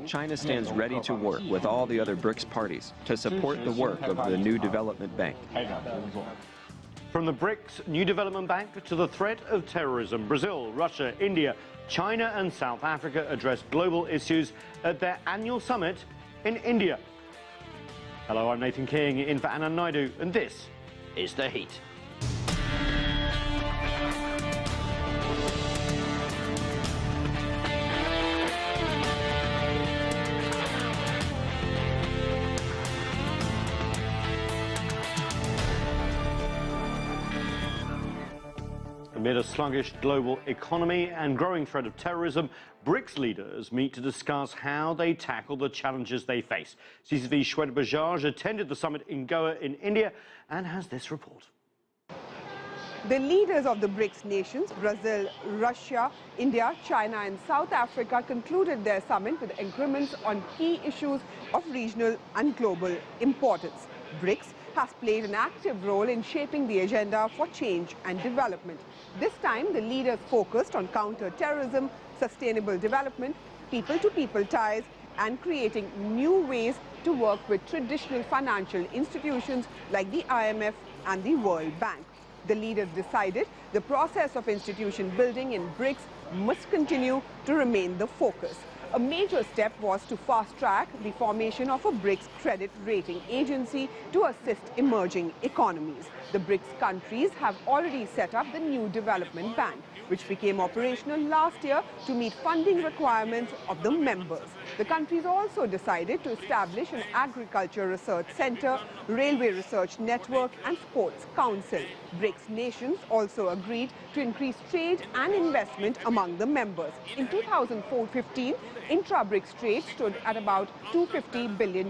China stands ready to work with all the other BRICS parties to support the work of the new development bank. From the BRICS New Development Bank to the threat of terrorism, Brazil, Russia, India, China and South Africa addressed global issues at their annual summit in India. Hello, I'm Nathan King in for Anand Naidu, and this is The Heat. Amid a sluggish global economy and growing threat of terrorism, BRICS leaders meet to discuss how they tackle the challenges they face. CCTV's Shweta Bajaj attended the summit in Goa in India and has this report. The leaders of the BRICS nations, Brazil, Russia, India, China and South Africa, concluded their summit with agreements on key issues of regional and global importance. BRICS has played an active role in shaping the agenda for change and development. This time, the leaders focused on counter-terrorism, sustainable development, people-to-people ties, and creating new ways to work with traditional financial institutions like the IMF and the World Bank. The leaders decided the process of institution building in BRICS must continue to remain the focus. A major step was to fast-track the formation of a BRICS credit rating agency to assist emerging economies. The BRICS countries have already set up the new development bank, which became operational last year to meet funding requirements of the members. The countries also decided to establish an agriculture research center, railway research network and sports council. BRICS nations also agreed to increase trade and investment among the members. In 2015, intra-BRICS trade stood at about $250 billion.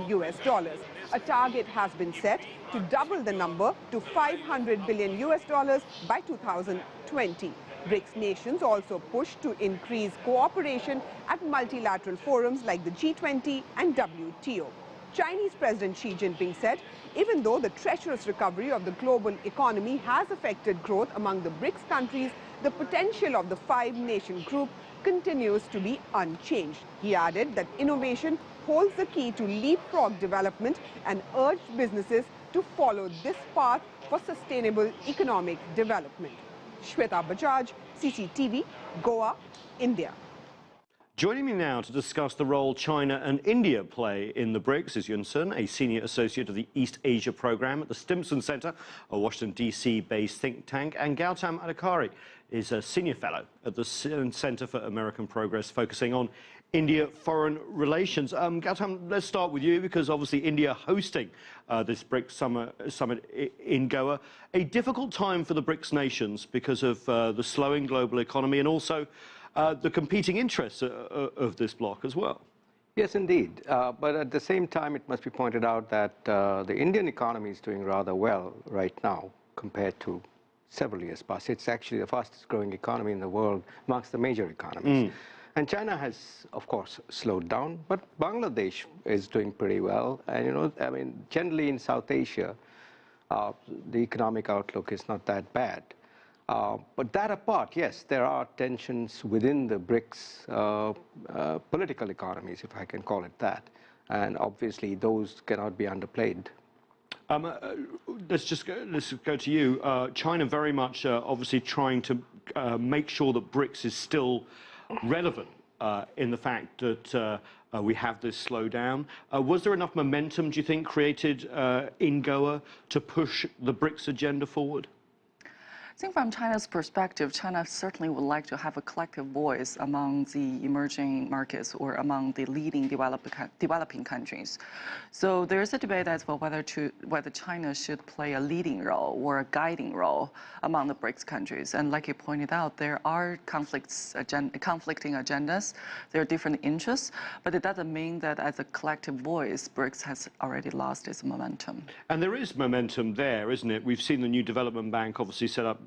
A target has been set to double the number to $500 billion by 2020. BRICS nations also pushed to increase cooperation at multilateral forums like the G20 and WTO. Chinese President Xi Jinping said, even though the treacherous recovery of the global economy has affected growth among the BRICS countries, the potential of the five-nation group continues to be unchanged. He added that innovation holds the key to leapfrog development and urged businesses to follow this path for sustainable economic development. Shweta Bajaj, CCTV, Goa, India. Joining me now to discuss the role China and India play in the BRICS is Yun Sun, a senior associate of the East Asia program at the Stimson Center, a Washington, D.C.-based think tank, and Gautam Adhikari is a senior fellow at the Center for American Progress, focusing on India foreign relations. Gautam, let's start with you, because obviously India hosting this BRICS summit in Goa. A difficult time for the BRICS nations because of the slowing global economy and also the competing interests of this bloc as well. Yes, indeed. But at the same time, it must be pointed out that the Indian economy is doing rather well right now compared to several years past. It's actually the fastest growing economy in the world amongst the major economies. And China has, of course, slowed down, but Bangladesh is doing pretty well. And, you know, I mean, generally in South Asia, the economic outlook is not that bad. But that apart, yes, there are tensions within the BRICS political economies, if I can call it that. And obviously, those cannot be underplayed. Let's go to you. China very much obviously trying to make sure that BRICS is still relevant in the fact that we have this slowdown. Was there enough momentum, do you think, created in Goa to push the BRICS agenda forward? I think from China's perspective, China certainly would like to have a collective voice among the emerging markets or among the leading developing countries. So there's a debate as well whether China should play a leading role or a guiding role among the BRICS countries. And like you pointed out, there are conflicting agendas, there are different interests, but it doesn't mean that as a collective voice, BRICS has already lost its momentum. And there is momentum there, isn't it? We've seen the new development bank obviously set up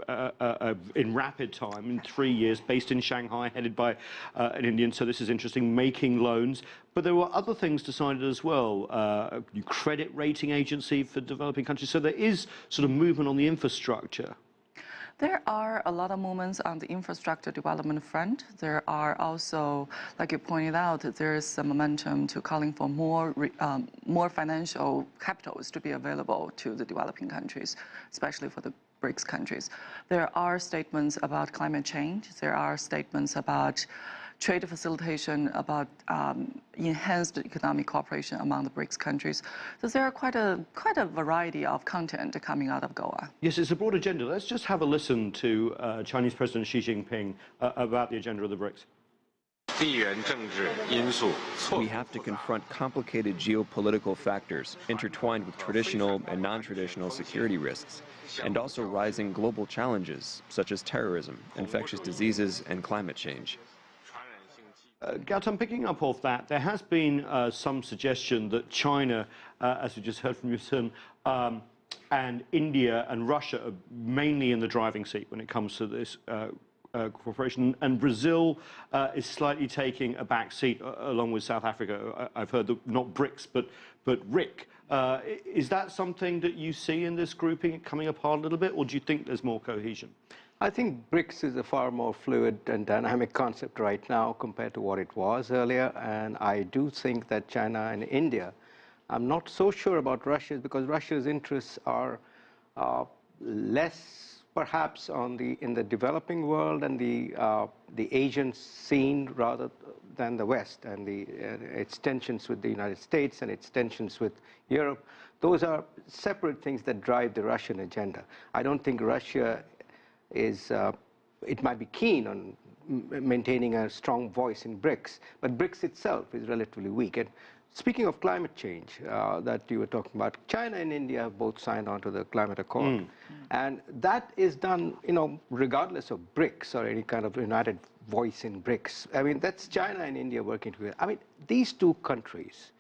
in rapid time, in 3 years, based in Shanghai, headed by an Indian, so this is interesting, making loans. But there were other things decided as well, a new credit rating agency for developing countries. So there is sort of movement on the infrastructure. There are a lot of movements on the infrastructure development front. There are also, like you pointed out, there is some momentum to calling for more financial capitals to be available to the developing countries, especially for the BRICS countries. There are statements about climate change. There are statements about trade facilitation, about enhanced economic cooperation among the BRICS countries. So there are quite a variety of content coming out of Goa. Yes, it's a broad agenda. Let's just have a listen to Chinese President Xi Jinping about the agenda of the BRICS. We have to confront complicated geopolitical factors intertwined with traditional and non-traditional security risks, and also rising global challenges such as terrorism, infectious diseases, and climate change. Gautam, picking up off that, there has been some suggestion that China, as we just heard from Yusun, and India and Russia are mainly in the driving seat when it comes to this cooperation, and Brazil is slightly taking a back seat along with South Africa. I've heard that not BRICS, but RIC. Is that something that you see in this grouping coming apart a little bit, or do you think there's more cohesion? I think BRICS is a far more fluid and dynamic concept right now compared to what it was earlier, and I do think that China and India, I'm not so sure about Russia's, because Russia's interests are less perhaps in the developing world and the Asian scene rather than the West, and its tensions with the United States and its tensions with Europe. Those are separate things that drive the Russian agenda. I don't think Russia it might be keen on maintaining a strong voice in BRICS, but BRICS itself is relatively weak. And speaking of climate change that you were talking about, China and India have both signed on to the climate accord. And that is done, regardless of BRICS or any kind of united voice in BRICS. I mean, that's China and India working together. I mean, these two countries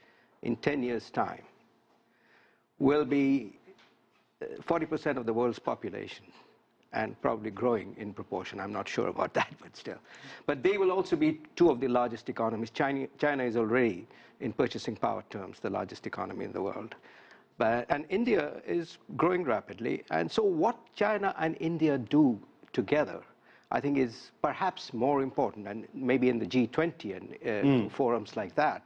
in 10 years' time will be 40% of the world's population, and probably growing in proportion. I'm not sure about that, but still. But they will also be two of the largest economies. China is already, in purchasing power terms, the largest economy in the world. And India is growing rapidly. And so what China and India do together, I think, is perhaps more important, and maybe in the G20 and forums like that,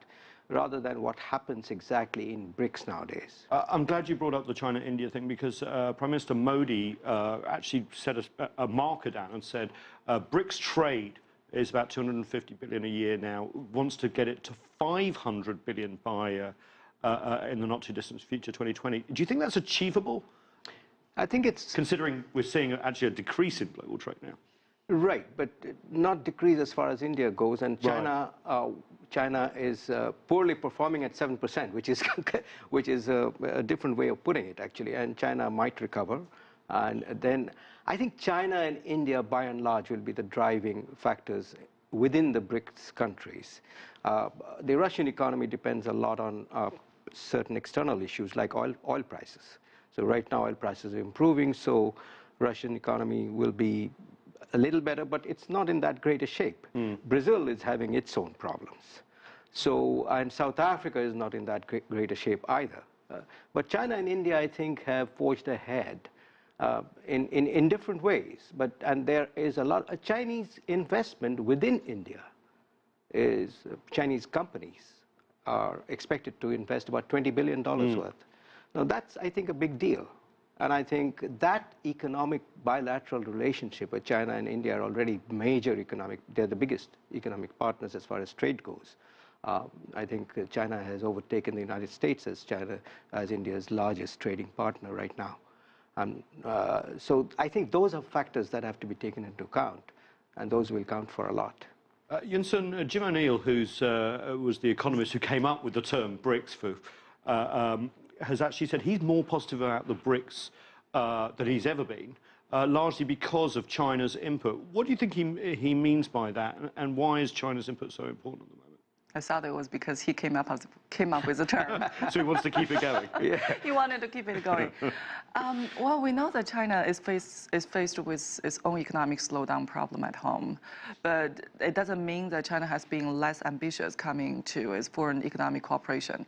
rather than what happens exactly in BRICS nowadays. I'm glad you brought up the China-India thing, because Prime Minister Modi actually set a marker down and said BRICS trade is about 250 billion a year now, wants to get it to 500 billion by in the not-too-distant future, 2020. Do you think that's achievable? I think it's... Considering we're seeing actually a decrease in global trade now. Right, but not decrease as far as India goes, and China, China is poorly performing at 7%, which is a different way of putting it, actually. And China might recover, and then I think China and India, by and large, will be the driving factors within the BRICS countries. The Russian economy depends a lot on certain external issues like oil prices. So right now, oil prices are improving, so Russian economy will be a little better, but it's not in that great a shape. Brazil is having its own problems. So, and South Africa is not in that great a shape either. But China and India, I think, have forged ahead in different ways. And there is a lot of Chinese investment within India. Chinese companies are expected to invest about $20 billion worth. Now that's, I think, a big deal. And I think that economic bilateral relationship with China and India are already they're the biggest economic partners as far as trade goes. I think China has overtaken the United States as India's largest trading partner right now. So I think those are factors that have to be taken into account, and those will count for a lot. Yunsun, Jim O'Neill, who was the economist who came up with the term BRICS, has actually said he's more positive about the BRICS than he's ever been, largely because of China's input. What do you think he means by that, and why is China's input so important at the moment? I thought it was because he came up came up with the term. So he wants to keep it going. He wanted to keep it going. Well, we know that China is faced with its own economic slowdown problem at home, but it doesn't mean that China has been less ambitious coming to its foreign economic cooperation.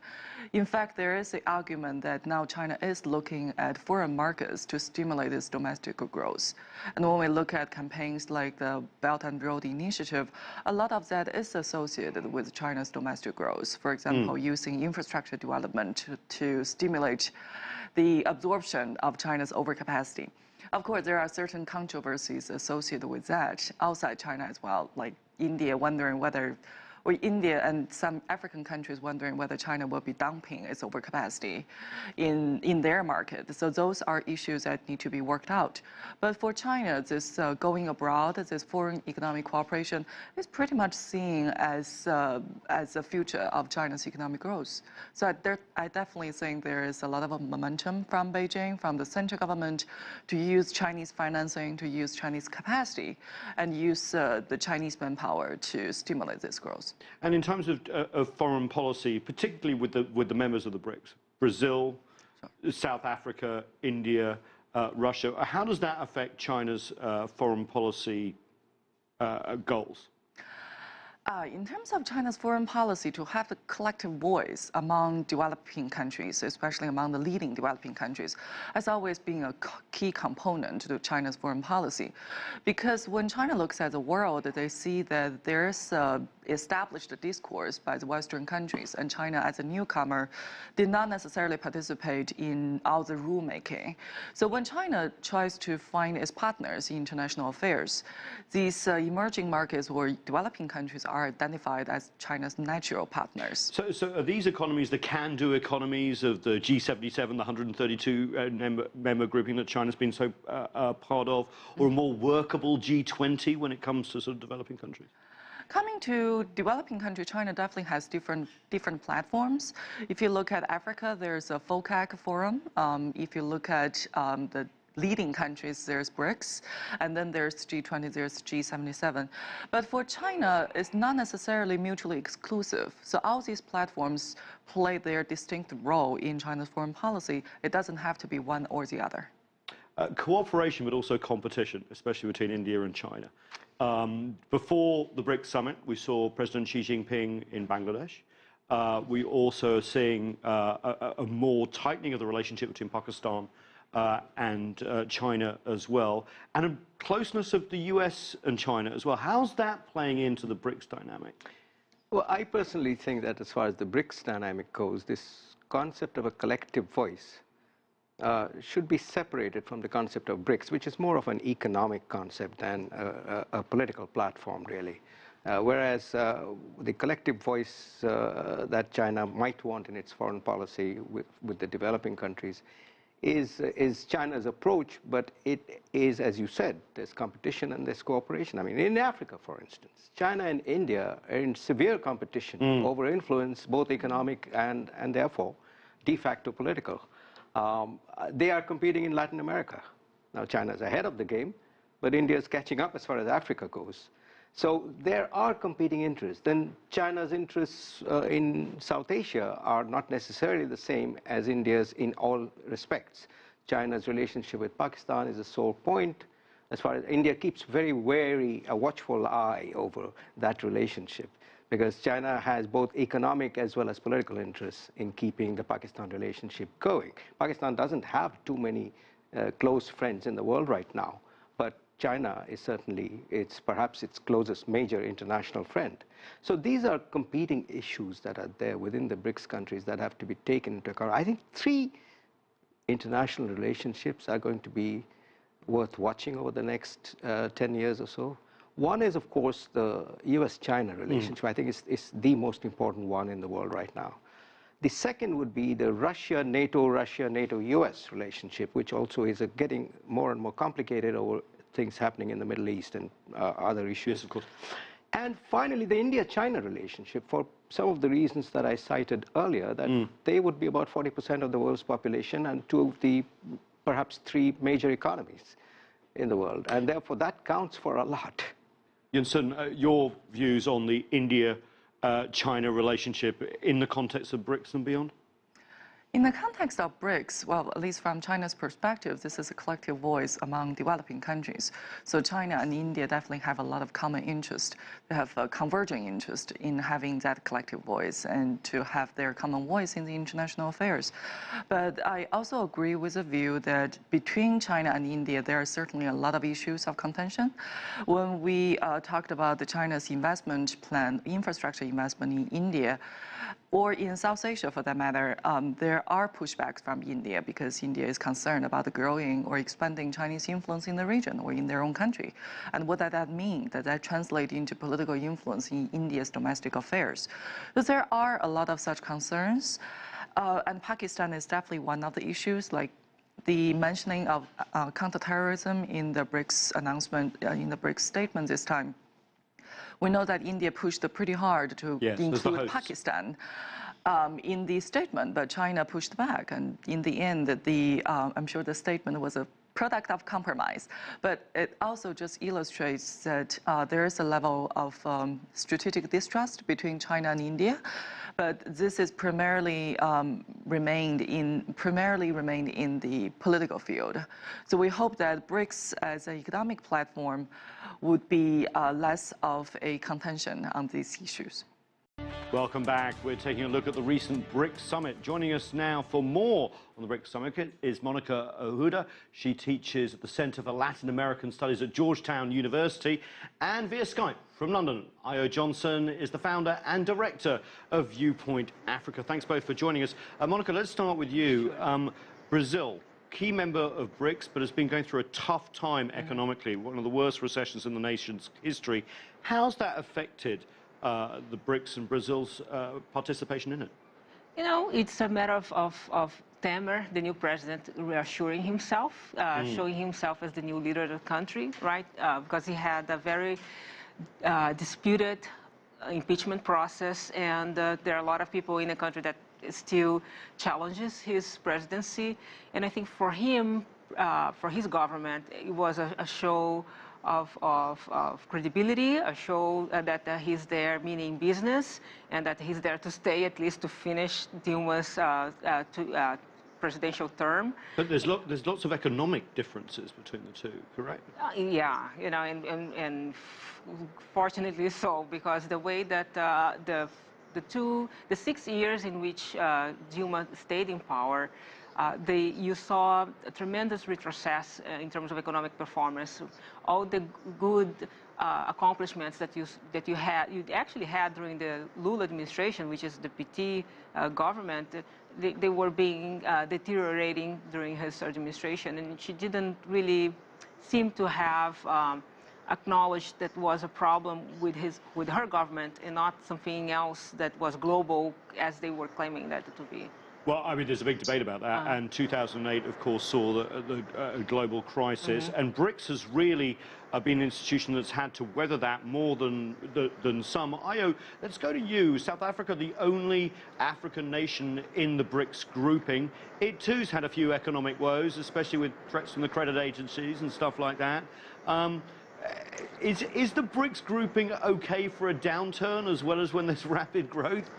In fact, there is the argument that now China is looking at foreign markets to stimulate its domestic growth. And when we look at campaigns like the Belt and Road Initiative, a lot of that is associated with China's domestic growth. For example, using infrastructure development to stimulate the absorption of China's overcapacity. Of course, there are certain controversies associated with that outside China as well, like India wondering whether, or India and some African countries wondering whether China will be dumping its overcapacity in their market. So those are issues that need to be worked out. But for China, this going abroad, this foreign economic cooperation is pretty much seen as a future of China's economic growth. So I definitely think there is a lot of momentum from Beijing, from the central government, to use Chinese financing, to use Chinese capacity, and use the Chinese manpower to stimulate this growth. And in terms of foreign policy, particularly with the members of the BRICS, Brazil, South Africa, India, Russia, how does that affect China's foreign policy goals? In terms of China's foreign policy, to have the collective voice among developing countries, especially among the leading developing countries, has always been a key component to China's foreign policy. Because when China looks at the world, they see that there's established discourse by the Western countries, and China, as a newcomer, did not necessarily participate in all the rulemaking. So when China tries to find its partners in international affairs, these emerging markets or developing countries are identified as China's natural partners. So are these economies the can-do economies of the G77, the 132 member grouping that China's been so part of, or a more workable G20 when it comes to sort of developing countries? Coming to developing countries, China definitely has different platforms. If you look at Africa, there's a FOCAC forum. If you look at the leading countries, there's BRICS, and then there's G20, there's G77. But for China, it's not necessarily mutually exclusive. So all these platforms play their distinct role in China's foreign policy. It doesn't have to be one or the other. Cooperation, but also competition, especially between India and China. Before the BRICS summit, we saw President Xi Jinping in Bangladesh. We also are seeing a more tightening of the relationship between Pakistan and China as well, and a closeness of the US and China as well. How's that playing into the BRICS dynamic? Well, I personally think that as far as the BRICS dynamic goes, this concept of a collective voice should be separated from the concept of BRICS, which is more of an economic concept than a political platform, really. Whereas the collective voice that China might want in its foreign policy with the developing countries is China's approach, but it is, as you said, there's competition and there's cooperation. I mean, in Africa, for instance, China and India are in severe competition over influence, both economic and therefore de facto political. They are competing in Latin America. Now, China's ahead of the game, but India is catching up as far as Africa goes. So there are competing interests. Then China's interests in South Asia are not necessarily the same as India's in all respects. China's relationship with Pakistan is a sore point. As far as India keeps very wary, a watchful eye over that relationship, because China has both economic as well as political interests in keeping the Pakistan relationship going. Pakistan doesn't have too many close friends in the world right now, but China is certainly, perhaps its closest major international friend. So these are competing issues that are there within the BRICS countries that have to be taken into account. I think 3 international relationships are going to be worth watching over the next 10 years or so. One is, of course, the US-China relationship. I think it's the most important one in the world right now. The second would be the Russia-NATO relationship, which also is getting more and more complicated over things happening in the Middle East and other issues. Yes, of course. And finally, the India-China relationship, for some of the reasons that I cited earlier, that they would be about 40% of the world's population and 2 of the perhaps 3 major economies in the world. And therefore, that counts for a lot. Yunsun, your views on the India China relationship in the context of BRICS and beyond? In the context of BRICS, well, at least from China's perspective, this is a collective voice among developing countries. So China and India definitely have a lot of common interest. They have a converging interest in having that collective voice and to have their common voice in the international affairs. But I also agree with the view that between China and India, there are certainly a lot of issues of contention. When we talked about China's investment plan, infrastructure investment in India, or in South Asia for that matter, there are pushbacks from India because India is concerned about the growing or expanding Chinese influence in the region or in their own country. And what does that mean? Does that translate into political influence in India's domestic affairs? So there are a lot of such concerns. And Pakistan is definitely one of the issues, like the mentioning of counterterrorism in the BRICS announcement, in the BRICS statement this time. We know that India pushed pretty hard to include Pakistan in the statement, but China pushed back. And in the end, I'm sure the statement was a product of compromise. But it also just illustrates that there is a level of strategic distrust between China and India. But this is primarily remained in the political field. So we hope that BRICS as an economic platform would be less of a contention on these issues. Welcome back. We're taking a look at the recent BRICS summit. Joining us now for more on the BRICS summit is Monica Ohuda. She teaches at the Center for Latin American Studies at Georgetown University. And via Skype from London, Io Johnson is the founder and director of Viewpoint Africa. Thanks both for joining us. Monica, let's start with you. Brazil, key member of BRICS, but has been going through a tough time economically, one of the worst recessions in the nation's history. How's that affected the BRICS and Brazil's participation in it? You know, it's a matter of Temer, the new president, reassuring himself, showing himself as the new leader of the country, right? Because he had a very disputed impeachment process, and there are a lot of people in the country that still challenges his presidency. And I think for him, for his government, it was a show of credibility, a show that he's there meaning business, and that he's there to stay, at least to finish Dilma's presidential term. But there's lots of economic differences between the two, correct? Yeah, you know, and fortunately so, because the way that the 6 years in which Dilma stayed in power, you saw a tremendous retrocess in terms of economic performance. All the good accomplishments that you actually had during the Lula administration, which is the PT government, they were being deteriorating during his administration, and she didn't really seem to have acknowledged that was a problem with her government and not something else that was global as they were claiming that to be. Well, I mean, there's a big debate about that, and 2008, of course, saw the global crisis, and BRICS has really been an institution that's had to weather that more than some. Io, let's go to you. South Africa, the only African nation in the BRICS grouping. It too's had a few economic woes, especially with threats from the credit agencies and stuff like that. Is the BRICS grouping okay for a downturn as well as when there's rapid growth?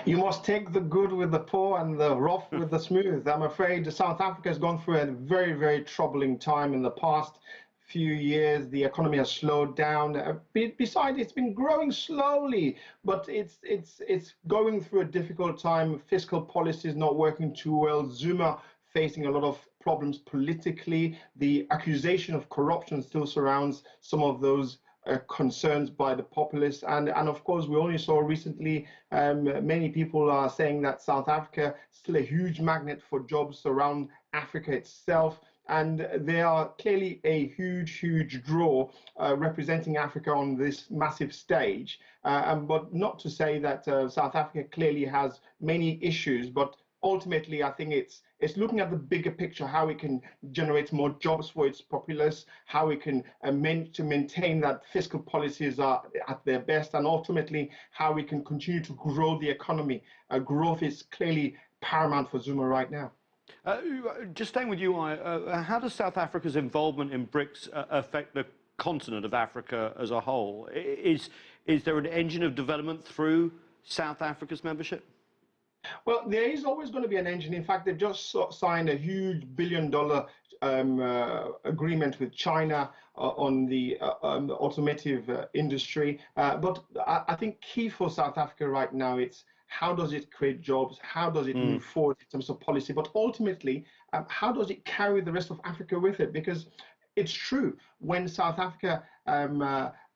You must take the good with the poor and the rough with the smooth. I'm afraid South Africa has gone through a very, very troubling time in the past few years. The economy has slowed down. Besides, it's been growing slowly, but it's going through a difficult time. Fiscal policy is not working too well. Zuma facing a lot of problems politically. The accusation of corruption still surrounds some of those concerns by the populace, and of course we only saw recently many people are saying that South Africa is still a huge magnet for jobs around Africa itself, and they are clearly a huge draw representing Africa on this massive stage, but not to say that South Africa clearly has many issues, but ultimately I think it's looking at the bigger picture, how it can generate more jobs for its populace, how it can maintain that fiscal policies are at their best, and ultimately how we can continue to grow the economy. Growth is clearly paramount for Zuma right now. Just staying with you, how does South Africa's involvement in BRICS affect the continent of Africa as a whole? Is Is there an engine of development through South Africa's membership? Well, there is always going to be an engine. In fact, they've just signed a huge billion-dollar agreement with China on the automotive industry. But I think key for South Africa right now, it's how does it create jobs? How does it move forward in terms of policy? But ultimately, how does it carry the rest of Africa with it? Because it's true, when South Africa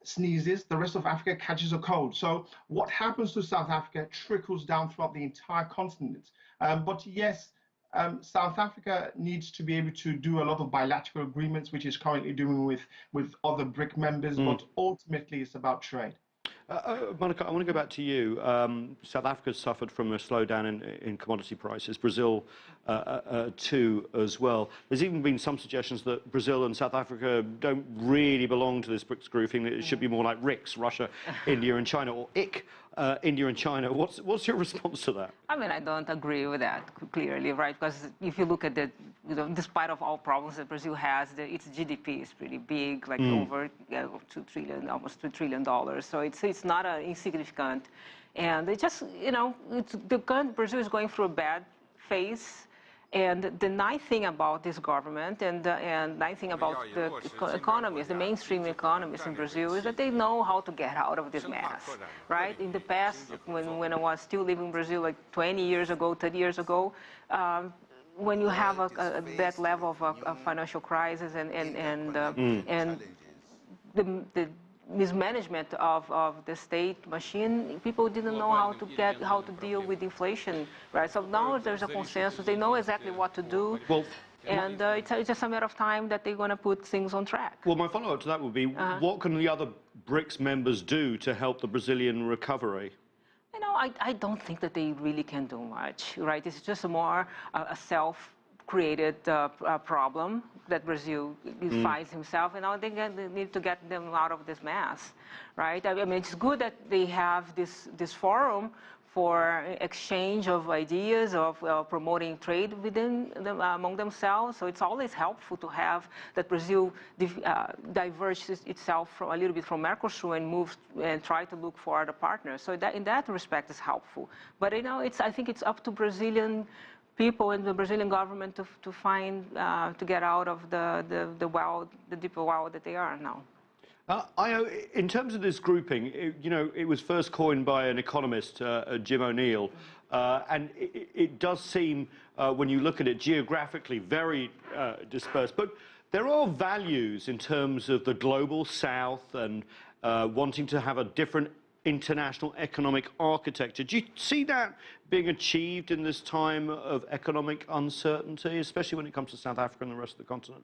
sneezes, the rest of Africa catches a cold. So what happens to South Africa trickles down throughout the entire continent. But yes, South Africa needs to be able to do a lot of bilateral agreements, which it's currently doing with other BRIC members, but ultimately it's about trade. Monica, I want to go back to you. South Africa suffered from a slowdown in commodity prices, Brazil too as well. There's even been some suggestions that Brazil and South Africa don't really belong to this BRICS grouping. It should be more like RICS, Russia, India and China, or IC, India and China. What's your response to that? I mean, I don't agree with that clearly, right? Because if you look at the, despite of all problems that Brazil has, its GDP is pretty big, like over 2 trillion, almost $2 trillion. So it's not insignificant. And it just, Brazil is going through a bad phase. And the nice thing about this government and nice thing about the economies, the mainstream economies in Brazil, is that they know how to get out of this mess, right? In the past, when I was still living in Brazil, like 20 years ago, 30 years ago, when you have that level of financial crisis and the mismanagement of the state machine, people didn't know how to deal with inflation, right? So now there's a consensus. They know exactly what to do. Well, and it's just a matter of time that they're going to put things on track. Well, my follow-up to that would be, what can the other BRICS members do to help the Brazilian recovery? I don't think that they really can do much, right? It's just more a self-created problem that Brazil finds himself, and now they need to get them out of this mess, right? I mean, it's good that they have this forum for exchange of ideas, of promoting trade within them, among themselves. So it's always helpful to have that Brazil diverges itself a little bit from Mercosur and moves and try to look for other partners. So in that respect, it's helpful. But I think it's up to Brazilian people and the Brazilian government to find to get out of the deeper well that they are now. In terms of this grouping, it was first coined by an economist, Jim O'Neill, and it does seem, when you look at it geographically, very dispersed. But there are values in terms of the global South and wanting to have a different international economic architecture. Do you see that being achieved in this time of economic uncertainty, especially when it comes to South Africa and the rest of the continent?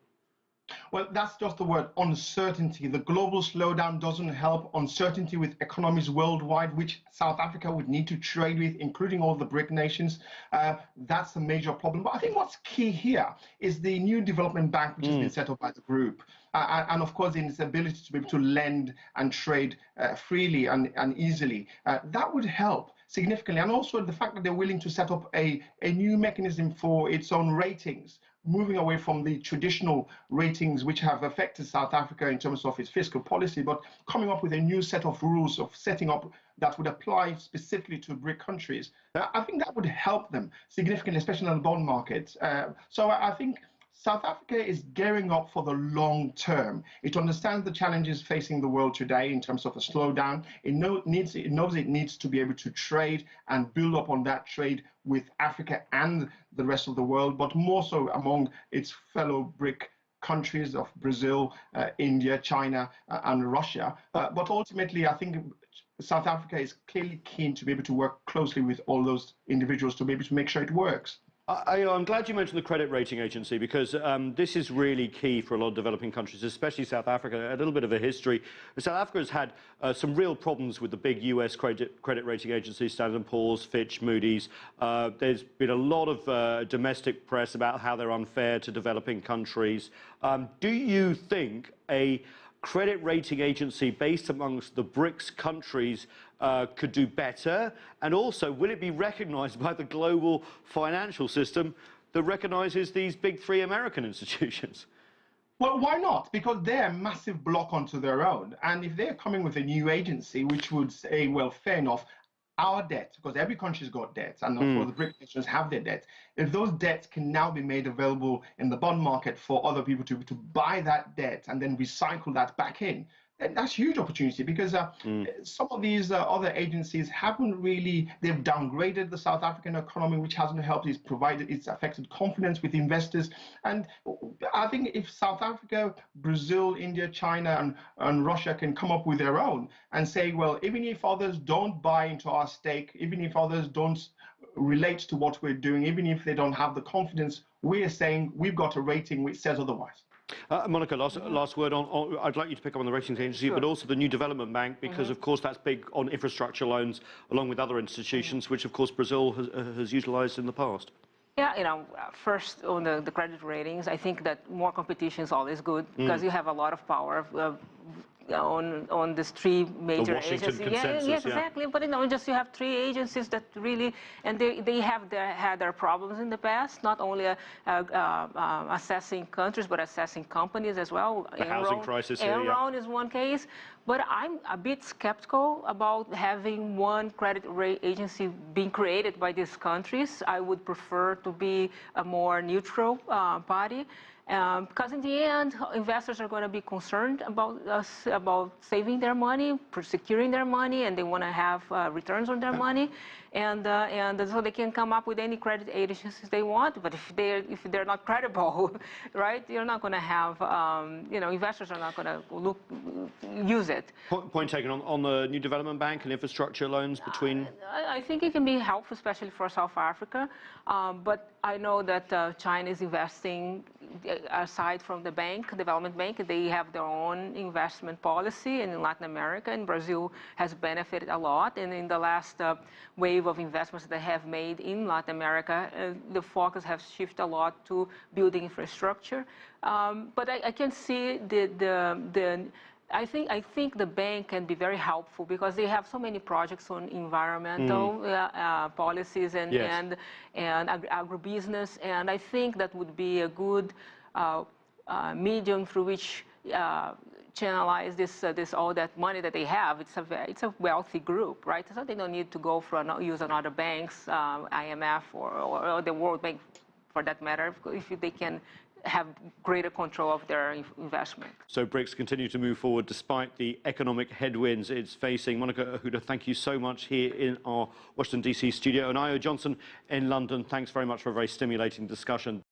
Well, that's just the word, uncertainty. The global slowdown doesn't help. Uncertainty with economies worldwide, which South Africa would need to trade with, including all the BRIC nations. That's a major problem. But I think what's key here is the new development bank, which has been set up by the group. And of course, in its ability to be able to lend and trade freely and easily. That would help significantly. And also the fact that they're willing to set up a new mechanism for its own ratings, moving away from the traditional ratings which have affected South Africa in terms of its fiscal policy, but coming up with a new set of rules of setting up that would apply specifically to BRIC countries. I think that would help them significantly, especially in the bond market. So I think South Africa is gearing up for the long term. It understands the challenges facing the world today in terms of a slowdown. It knows it needs to be able to trade and build up on that trade with Africa and the rest of the world, but more so among its fellow BRIC countries of Brazil, India, China, and Russia. But ultimately, I think South Africa is clearly keen to be able to work closely with all those individuals to be able to make sure it works. I'm glad you mentioned the credit rating agency, because this is really key for a lot of developing countries, especially South Africa. A little bit of a history. South Africa has had some real problems with the big US credit rating agencies, Standard & Poor's, Fitch, Moody's. There's been a lot of domestic press about how they're unfair to developing countries. Do you think a credit rating agency based amongst the BRICS countries could do better? And also, will it be recognized by the global financial system that recognizes these big three American institutions? Well, why not? Because they're a massive block onto their own. And if they're coming with a new agency, which would say, well, fair enough, our debt, because every country's got debts, and of course the BRICS nations have their debts. If those debts can now be made available in the bond market for other people to buy that debt and then recycle that back in, then that's huge opportunity because some of these other agencies haven't really, they've downgraded the South African economy, which hasn't helped. It's affected confidence with investors. And I think if South Africa, Brazil, India, China, and Russia can come up with their own and say, well, even if others don't buy into our stake, even if others don't relate to what we're doing, even if they don't have the confidence, we're saying we've got a rating which says otherwise. Monica, last word on, I'd like you to pick up on the ratings agency, but also the new development bank, because of course that's big on infrastructure loans, along with other institutions, which of course Brazil has utilised in the past. Yeah, first on the credit ratings, I think that more competition is always good because you have a lot of power on these three major agencies. Yes, exactly. But just you have three agencies that really, and they have had their problems in the past, not only assessing countries but assessing companies as well. The housing crisis here, Enron is one case. But I'm a bit skeptical about having one credit agency being created by these countries. I would prefer to be a more neutral party. Because in the end, investors are going to be concerned about saving their money, securing their money, and they want to have returns on their money, and so they can come up with any credit agencies they want. But if they're not credible, right, you're not going to have investors are not going to use it. Point taken on the new development bank and infrastructure loans between. I think it can be helpful, especially for South Africa. But I know that China is investing. Aside from the development bank, they have their own investment policy, and in Latin America and Brazil has benefited a lot. And in the last wave of investments they have made in Latin America, the focus has shifted a lot to building infrastructure. But I can see I think the bank can be very helpful because they have so many projects on environmental policies and agribusiness, and I think that would be a good medium through which channelize all that money that they have. It's a wealthy group, right? So they don't need to go use another bank's IMF or the World Bank, for that matter, if they can have greater control of their investment. So BRICS continue to move forward despite the economic headwinds it's facing. Monica Ahuda, thank you so much here in our Washington DC studio, and Io Johnson in London. Thanks very much for a very stimulating discussion.